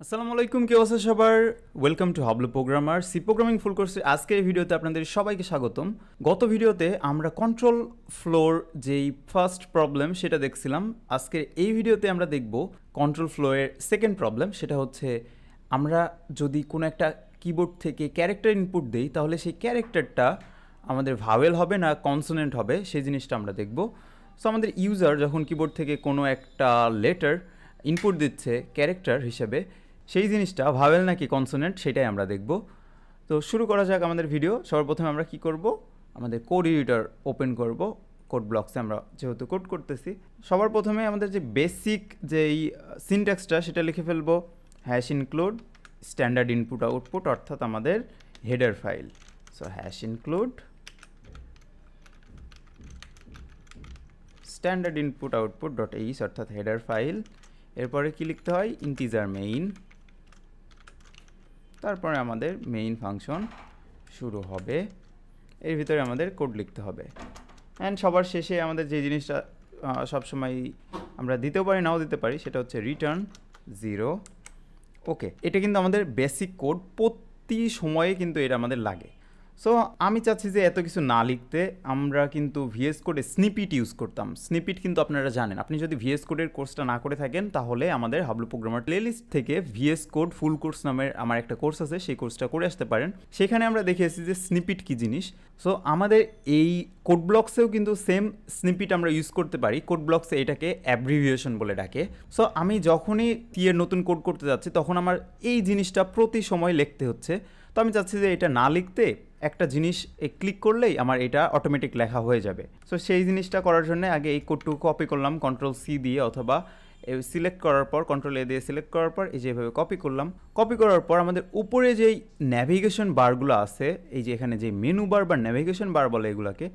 আসসালামু আলাইকুম, কি অবস্থা সবার? Welcome to Hablu programmer C programming full কোর্সের আজকের এই ভিডিওতে আপনাদের সবাইকে স্বাগতম। গত ভিডিওতে আমরা কন্ট্রোল ফ্লোর যেই ফার্স্ট প্রবলেম সেটা দেখছিলাম। আজকের এই ভিডিওতে আমরা দেখব কন্ট্রোল ফ্লোয়ের সেকেন্ড প্রবলেম। সেটা হচ্ছে আমরা যদি কোনো একটা কিবোর্ড থেকে ক্যারেক্টার ইনপুট দিই তাহলে সেই ক্যারেক্টারটা আমাদের ভাওয়েল হবে না কনসোনেন্ট হবে, সেই জিনিসটা আমরা দেখব। সো আমাদের ইউজার যখন কিবোর্ড থেকে কোনো একটা লেটার ইনপুট দিচ্ছে ক্যারেক্টার হিসেবে, সেই জিনিসটা ভাওয়েল নাকি কনসোনেন্ট সেটাই আমরা দেখব। তো শুরু করা যাক আমাদের ভিডিও। সবার প্রথমে আমরা কি করব, আমাদের কোড এডিটর ওপেন করব। কোড ব্লকসে আমরা যেহেতু কোড করতেছি, সবার প্রথমে আমাদের যে বেসিক যেই সিনট্যাক্সটা সেটা লিখে ফেলবো, hash include standard input output, অর্থাৎ আমাদের header file. So hash include standard input output dot H, অর্থাৎ হেডার ফাইল। এরপরে কি লিখতে হয়, ইন্টিজার মেইন, তারপরে আমাদের মেইন ফাংশন শুরু হবে, এর ভিতরে আমাদের কোড লিখতে হবে। অ্যান্ড সবার শেষে আমাদের যে জিনিসটা সবসময় আমরা দিতেও পারি নাও দিতে পারি, সেটা হচ্ছে রিটার্ন 0। ওকে, এটা কিন্তু আমাদের বেসিক কোড, প্রতি সময়ে কিন্তু এটা আমাদের লাগে। সো আমি চাচ্ছি যে এত কিছু না লিখতে আমরা কিন্তু ভিএস কোডে স্নিপিট ইউজ করতাম। স্নিপিট কিন্তু আপনারা জানেন, আপনি যদি ভিএস কোডের কোর্সটা না করে থাকেন তাহলে আমাদের হাবলু প্রোগ্রামার প্লেলিস্ট থেকে ভিএস কোড ফুল কোর্স নামের আমার একটা কোর্স আছে, সেই কোর্সটা করে আসতে পারেন। সেখানে আমরা দেখিয়েছি যে স্নিপিট কী জিনিস। সো আমাদের এই কোড ব্লকসেও কিন্তু সেম স্নিপিট আমরা ইউজ করতে পারি। কোড ব্লকসে এটাকে অ্যাব্রিভিয়েশন বলে ডাকে। সো আমি যখনই টিয়ের নতুন কোড করতে যাচ্ছি তখন আমার এই জিনিসটা প্রতি সময় লিখতে হচ্ছে। তো আমি চাচ্ছি যে এটা না লিখতে একটা জিনিস ক্লিক করলেই আমার এটা অটোমেটিক লেখা হয়ে যাবে। সো সেই জিনিসটা করার জন্য আগে এই কোডটুকু কপি করলাম কন্ট্রোল সি দিয়ে, অথবা সিলেক্ট করার পর কন্ট্রোল এ দিয়ে সিলেক্ট করার পর এই যেভাবে কপি করলাম। কপি করার পর আমাদের উপরে যেই ন্যাভিগেশন বারগুলো আছে, এই যে এখানে যে মেনু বার বা ন্যাভিগেশন বার বলে এগুলাকে,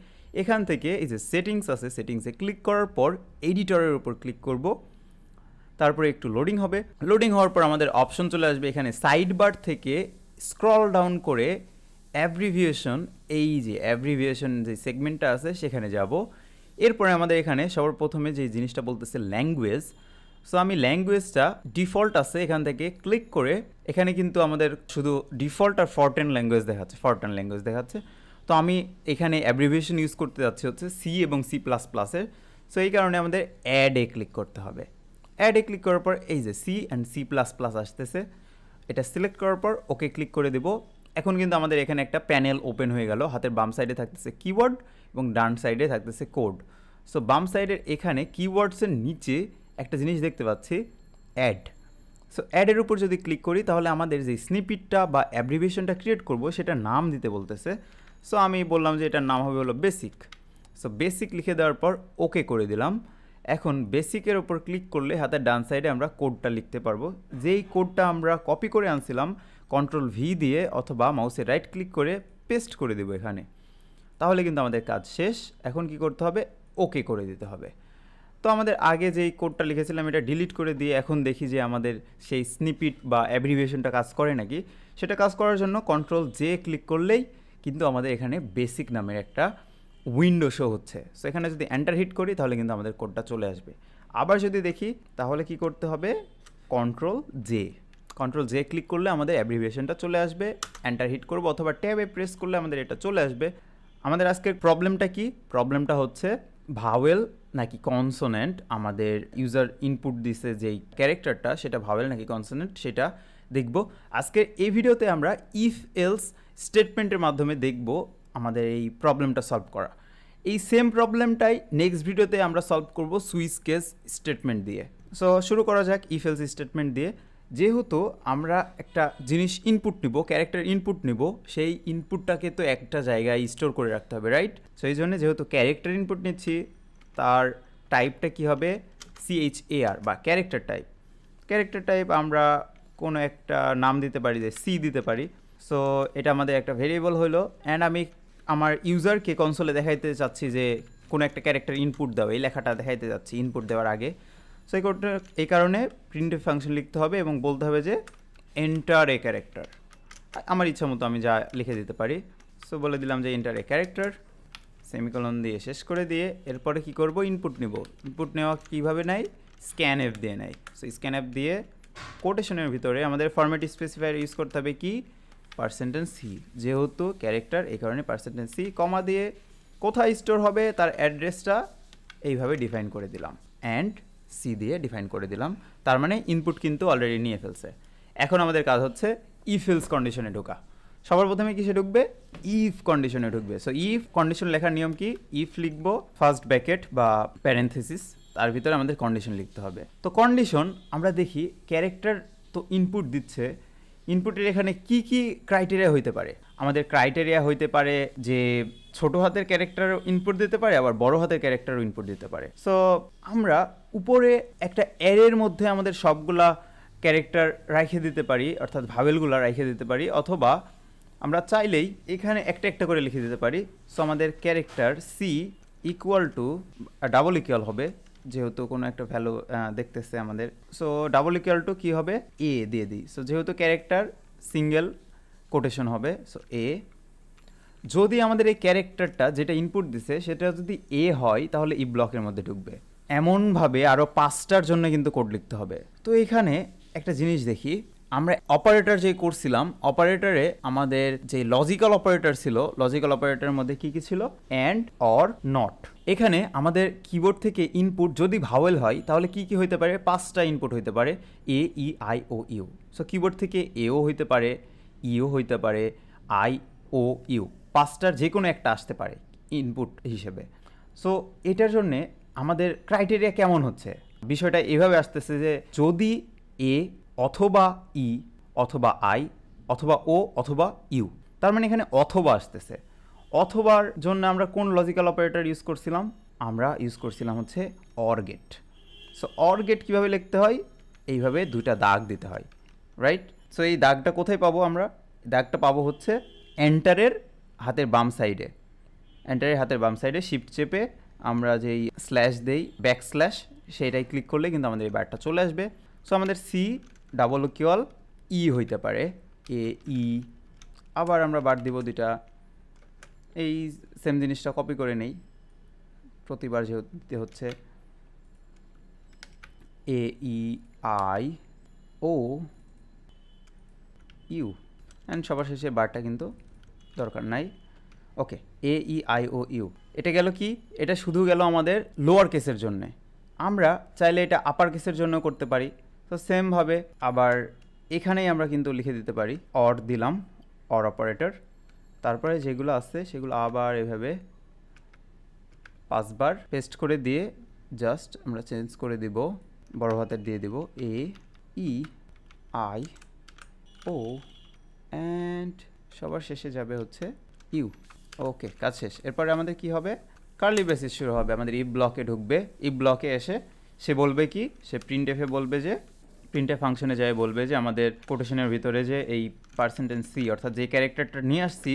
এখান থেকে এই যে সেটিংস আছে, সেটিংসে ক্লিক করার পর এডিটরের উপর ক্লিক করব। তারপরে একটু লোডিং হবে। লোডিং হওয়ার পর আমাদের অপশন চলে আসবে। এখানে সাইড বার থেকে স্ক্রল ডাউন করে অ্যাব্রিভিয়েশন, এই যে অ্যাব্রিভিয়েশন যে সেগমেন্টটা আছে সেখানে যাব। এরপরে আমাদের এখানে সবার প্রথমে যে জিনিসটা বলতেছে ল্যাঙ্গুয়েজ। সো আমি ল্যাঙ্গুয়েজটা ডিফল্ট আছে এখান থেকে ক্লিক করে, এখানে কিন্তু আমাদের শুধু ডিফল্ট আর ফরটেন ল্যাঙ্গুয়েজ দেখাচ্ছে, ফরটেন ল্যাঙ্গুয়েজ দেখাচ্ছে। তো আমি এখানে অ্যাব্রিভিয়েশন ইউজ করতে যাচ্ছি হচ্ছে সি এবং সি প্লাস প্লাসের। সো এই কারণে আমাদের অ্যাডে ক্লিক করতে হবে। অ্যাডে ক্লিক করার পর এই যে C and C plus plus আসতেছে, এটা সিলেক্ট করার পর ওকে ক্লিক করে দেব। এখন কিন্তু আমাদের এখানে একটা প্যানেল ওপেন হয়ে গেল। হাতের বাম সাইডে থাকতেছে কিওয়ার্ড এবং ডান সাইডে থাকতেছে কোড। সো বাম সাইডের এখানে কিওয়ার্ডসের নিচে একটা জিনিস দেখতে পাচ্ছি, অ্যাড। সো অ্যাডের উপর যদি ক্লিক করি তাহলে আমাদের যে স্নিপিটটা বা অ্যাব্রিভিয়েশনটা ক্রিয়েট করব সেটার নাম দিতে বলতেছে। সো আমি বললাম যে এটার নাম হবে হলো বেসিক। সো বেসিক লিখে দেওয়ার পর ওকে করে দিলাম। এখন বেসিকের ওপর ক্লিক করলে হাতের ডান সাইডে আমরা কোডটা লিখতে পারবো। যেই কোডটা আমরা কপি করে আনছিলাম কন্ট্রোল ভি দিয়ে অথবা মাউসে রাইট ক্লিক করে পেস্ট করে দেবো এখানে। তাহলে কিন্তু আমাদের কাজ শেষ। এখন কি করতে হবে, ওকে করে দিতে হবে। তো আমাদের আগে যেই কোডটা লিখেছিলাম এটা ডিলিট করে দিয়ে এখন দেখি যে আমাদের সেই স্নিপিট বা অ্যাব্রিভিয়েশনটা কাজ করে নাকি। সেটা কাজ করার জন্য কন্ট্রোল জে ক্লিক করলেই কিন্তু আমাদের এখানে বেসিক নামের একটা উইন্ডো শো হচ্ছে। সো এখানে যদি এন্টার হিট করি তাহলে কিন্তু আমাদের কোডটা চলে আসবে। আবার যদি দেখি তাহলে কি করতে হবে, কন্ট্রোল জে ক্লিক করলে আমাদের অ্যাব্রিভিয়েশনটা চলে আসবে। এন্টার হিট করব অথবা ট্যাবে প্রেস করলে আমাদের এটা চলে আসবে। আমাদের আজকের প্রবলেমটা কি, প্রবলেমটা হচ্ছে ভাওয়েল নাকি কনসোনেন্ট। আমাদের ইউজার ইনপুট দিছে যেই ক্যারেক্টারটা সেটা ভাওয়েল নাকি কনসোনেন্ট সেটা দেখব। আজকের এই ভিডিওতে আমরা ইফ এলস স্টেটমেন্টের মাধ্যমে দেখব আমাদের এই প্রবলেমটা সলভ করা। এই সেম প্রবলেমটাই নেক্সট ভিডিওতে আমরা সলভ করব সুইচ কেস স্টেটমেন্ট দিয়ে। সো শুরু করা যাক ইফ এলস স্টেটমেন্ট দিয়ে। যেহেতু আমরা একটা জিনিস ইনপুট নিব, ক্যারেক্টার ইনপুট নিব, সেই ইনপুটটাকে তো একটা জায়গায় স্টোর করে রাখতে হবে, রাইট? সো এই জন্য যেহেতু ক্যারেক্টার ইনপুট নিচ্ছি তার টাইপটা কী হবে, CHAR বা ক্যারেক্টার টাইপ। ক্যারেক্টার টাইপ আমরা কোনো একটা নাম দিতে পারি, যে সি দিতে পারি। সো এটা আমাদের একটা ভেরিয়েবল হলো। অ্যান্ড আমি আমার ইউজারকে কনসোলে দেখাইতে চাচ্ছি যে কোনো একটা ক্যারেক্টার ইনপুট দাও, এই লেখাটা দেখাইতে যাচ্ছি ইনপুট দেওয়ার আগে। সো এই কারণে প্রিন্টএফ ফাংশন লিখতে হবে এবং বলতে হবে যে এন্টার এ ক্যারেক্টার। আমার ইচ্ছা মতো আমি যা লিখে দিতে পারি। সো বলে দিলাম যে এন্টার এ ক্যারেক্টার, সেমিকোলন দিয়ে শেষ করে দিয়ে এরপরে কি করব, ইনপুট নিব। ইনপুট নেওয়া কীভাবে নেয়, স্ক্যান এফ দিয়ে নেয়। সো স্ক্যান এফ দিয়ে কোটেশনের ভিতরে আমাদের ফরম্যাট স্পেসিফায়ার ইউজ করতে হবে কি %c, যেহেতু ক্যারেক্টার এই কারণে %c, কমা দিয়ে কোথায় স্টোর হবে তার অ্যাড্রেসটা এইভাবে ডিফাইন করে দিলাম, অ্যান্ড সি দিয়ে ডিফাইন করে দিলাম। তার মানে ইনপুট কিন্তু অলরেডি নিয়ে ফেলছে। এখন আমাদের কাজ হচ্ছে ইফ এলস কন্ডিশনে ঢোকা। সবার প্রথমে কিসে ঢুকবে? ইফ কন্ডিশনে ঢুকবে। সো ইফ কন্ডিশন লেখার নিয়ম কি? ইফ লিখবো ফার্স্ট ব্র্যাকেট বা প্যারেনথেসিস, তার ভিতরে আমাদের কন্ডিশন লিখতে হবে। তো কন্ডিশন আমরা দেখি ক্যারেক্টার তো ইনপুট দিচ্ছে, ইনপুটের এখানে কি কি ক্রাইটেরিয়া হইতে পারে? আমাদের ক্রাইটেরিয়া হইতে পারে যে ছোট হাতের ক্যারেক্টারও ইনপুট দিতে পারে, আবার বড় হাতের ক্যারেক্টারও ইনপুট দিতে পারে। সো আমরা উপরে একটা অ্যারের মধ্যে আমাদের সবগুলা ক্যারেক্টার রাখে দিতে পারি, অর্থাৎ ভাওয়েলগুলো রাখে দিতে পারি, অথবা আমরা চাইলেই এখানে একটা একটা করে লিখে দিতে পারি। সো আমাদের character C equal to double equal হবে, যেহেতু কোনো একটা ভ্যালু দেখতেছে আমাদের। সো ডাবল ইকুয়াল টু কী হবে? এ দিয়ে দিই। সো যেহেতু ক্যারেক্টার সিঙ্গেল কোটেশন হবে, সো এ। যদি আমাদের এই ক্যারেক্টারটা যেটা ইনপুট দিছে সেটা যদি এ হয় তাহলে ই ব্লকের মধ্যে ঢুকবে। এমনভাবে আরও 5টার জন্য কিন্তু কোড লিখতে হবে। তো এখানে একটা জিনিস দেখি, আমরা অপারেটর যে করছিলাম, অপারেটরে আমাদের যে লজিক্যাল অপারেটর ছিল, লজিক্যাল অপারেটরের মধ্যে কি কি ছিল? And, or, not. এখানে আমাদের কিবোর্ড থেকে ইনপুট যদি ভাওয়েল হয় তাহলে কি কি হইতে পারে? 5টা ইনপুট হইতে পারে, A, E, I, O, U. So keyboard থেকে এও হইতে পারে, ইও হইতে পারে, আই, ও, ইউ, 5টার যে কোনো একটা আসতে পারে ইনপুট হিসেবে। সো এটার জন্যে আমাদের ক্রাইটেরিয়া কেমন হচ্ছে? বিষয়টা এভাবে আসতেছে যে যদি এ অথবা ই অথবা আই অথবা ও অথবা ইউ, তার মানে এখানে অথবা আসতেছে। অথবার জন্য আমরা কোন লজিক্যাল অপারেটর ইউজ করছিলাম? আমরা ইউজ করছিলাম হচ্ছে or gate. So or gate কীভাবে লিখতে হয়? এইভাবে দুইটা দাগ দিতে হয়, রাইট? সো এই দাগটা কোথায় পাবো আমরা? দাগটা পাবো হচ্ছে এন্টারের হাতের বাম সাইডে। এন্টারের হাতের বাম সাইডে শিফট চেপে আমরা যেই স্ল্যাশ দেই, ব্যাক স্ল্যাশ, সেইটাই ক্লিক করলে কিন্তু আমাদের এই বারটা চলে আসবে। সো আমাদের সি ডাবল ইকুয়াল ই হইতে পারে, এ, ই। আবার আমরা বার দিব দুইটা, এই সেম জিনিসটা কপি করে নেই, প্রতিবার যেহেতু হচ্ছে এ, E, I, O, you, and সবার শেষে বারটা কিন্তু দরকার নাই। ওকে, এ, ই, আই, ও, ইউ। এটা গেল কি? এটা শুধু গেল আমাদের লোয়ার কেসের জন্যে। আমরা চাইলে এটা আপার কেসের জন্য করতে পারি। তো সেমভাবে আবার এখানেই আমরা কিন্তু লিখে দিতে পারি, অর দিলাম, অর অপারেটর। তারপরে যেগুলো আছে সেগুলো আবার এভাবে 5বার পেস্ট করে দিয়ে জাস্ট আমরা চেঞ্জ করে দিব, বড় হাতের দিয়ে দিব, এ, ই, আই, ও, অ্যান্ড সবার শেষে যাবে হচ্ছে ইউ। ওকে, কাজ শেষ। এরপরে আমাদের কি হবে? কার্লি ব্রেসেস শুরু হবে। আমাদের ইফ ব্লকে ঢুকবে। ইফ ব্লকে এসে সে বলবে কি? সে প্রিন্টএফে বলবে যে, প্রিন্টএফ ফাংশনে যায় বলবে যে আমাদের কোটেশনের ভিতরে যে এই %c অর্থাৎ যে ক্যারেক্টারটা নিয়ে আসছি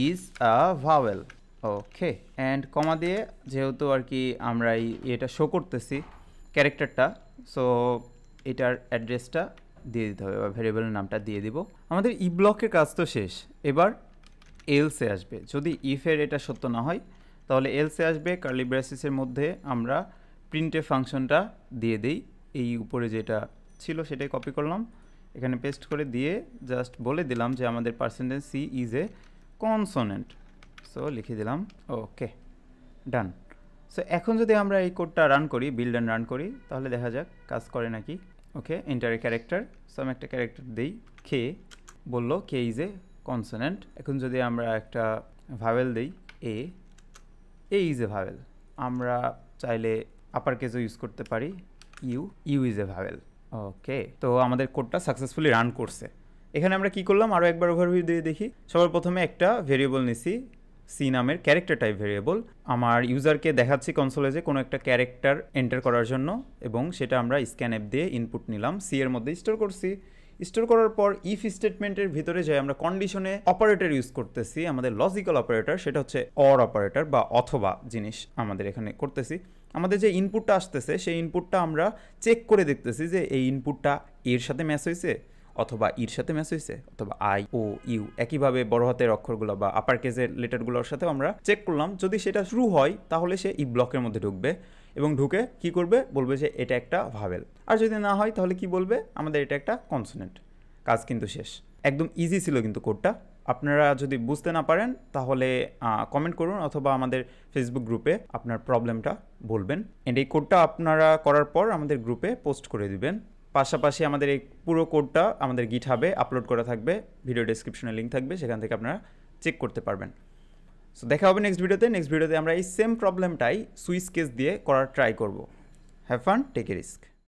is a vowel. Okay, and comma দিয়ে যেহেতু আর কি আমরা এটা শো করতেছি ক্যারেক্টারটা, সো এটার অ্যাড্রেসটা দিয়ে দিতে হবে বা ভেরিয়েবলের নামটা দিয়ে দিব। আমাদের ই ব্লকের কাজ তো শেষ। এবার এলসে আসবে। যদি ইফের এটা সত্য না হয় তাহলে এলসে আসবে। কার্লি ব্রেসেসের মধ্যে আমরা প্রিন্টএফ ফাংশনটা দিয়ে দিই। এই উপরে যেটা ছিল সেটাই কপি করলাম, এখানে পেস্ট করে দিয়ে জাস্ট বলে দিলাম যে আমাদের %c is a consonant. So লিখে দিলাম, ওকে, ডান। সো এখন যদি আমরা এই কোডটা রান করি, বিল্ড অ্যান্ড রান করি, তাহলে দেখা যাক কাজ করে নাকি। ওকে, এন্টার ক্যারেক্টার। সো আমি একটা ক্যারেক্টার দিই, কে, বললো কে ইজ এ কনসোনেন্ট। এখন যদি আমরা একটা ভাওয়েল দিই, এ, ইজ এ ভাওয়েল। আমরা চাইলে আপার কেসও ইউজ করতে পারি, ইউ, ইজ এ ভাওয়েল। ওকে, তো আমাদের কোডটা সাকসেসফুলি রান করছে। এখানে আমরা কি করলাম আরও একবার ওভারভিউ দিয়ে দেখি। সবার প্রথমে একটা ভেরিয়েবল নিছি, সি নামের ক্যারেক্টার টাইপ ভেরিয়েবল। আমার ইউজারকে দেখাচ্ছি কনসোলে যে কোনো একটা ক্যারেক্টার এন্টার করার জন্য, এবং সেটা আমরা স্ক্যান অ্যাপ দিয়ে ইনপুট নিলাম, সি এর মধ্যে স্টোর করছি। স্টোর করার পর ইফ স্টেটমেন্টের ভিতরে যাই আমরা কন্ডিশনে অপারেটর ইউজ করতেছি, আমাদের লজিক্যাল অপারেটর, সেটা হচ্ছে অর অপারেটর বা অথবা জিনিস আমাদের এখানে করতেছি। আমাদের যে ইনপুটটা আসতেছে সেই ইনপুটটা আমরা চেক করে দেখতেছি যে এই ইনপুটটা এর সাথে ম্যাচ হয়েছে অথবা ইর সাথে ম্যাচ হয়েছে অথবা আই, ও, ইউ, একইভাবে বড় হাতের অক্ষরগুলো বা আপার কেসের লেটারগুলোর সাথেও আমরা চেক করলাম। যদি সেটা ট্রু হয় তাহলে সে ই ব্লকের মধ্যে ঢুকবে, এবং ঢুকে কি করবে, বলবে যে এটা একটা ভাবেল। আর যদি না হয় তাহলে কি বলবে, আমাদের এটা একটা কনসোনেন্ট। কাজ কিন্তু শেষ। একদম ইজি ছিল কিন্তু কোডটা। আপনারা যদি বুঝতে না পারেন তাহলে কমেন্ট করুন অথবা আমাদের ফেসবুক গ্রুপে আপনার প্রবলেমটা বলবেন, এন্ড এই কোডটা আপনারা করার পর আমাদের গ্রুপে পোস্ট করে দিবেন। পাশাপাশি আমাদের এই পুরো কোডটা আমাদের গিটহাবে আপলোড করা থাকবে, ভিডিও ডেসক্রিপশনে লিঙ্ক থাকবে, সেখান থেকে আপনারা চেক করতে পারবেন। সো দেখা হবে নেক্সট ভিডিওতে আমরা এই সেম প্রবলেমটাই সুইচ কেস দিয়ে করার ট্রাই করব। Have fun, take a risk.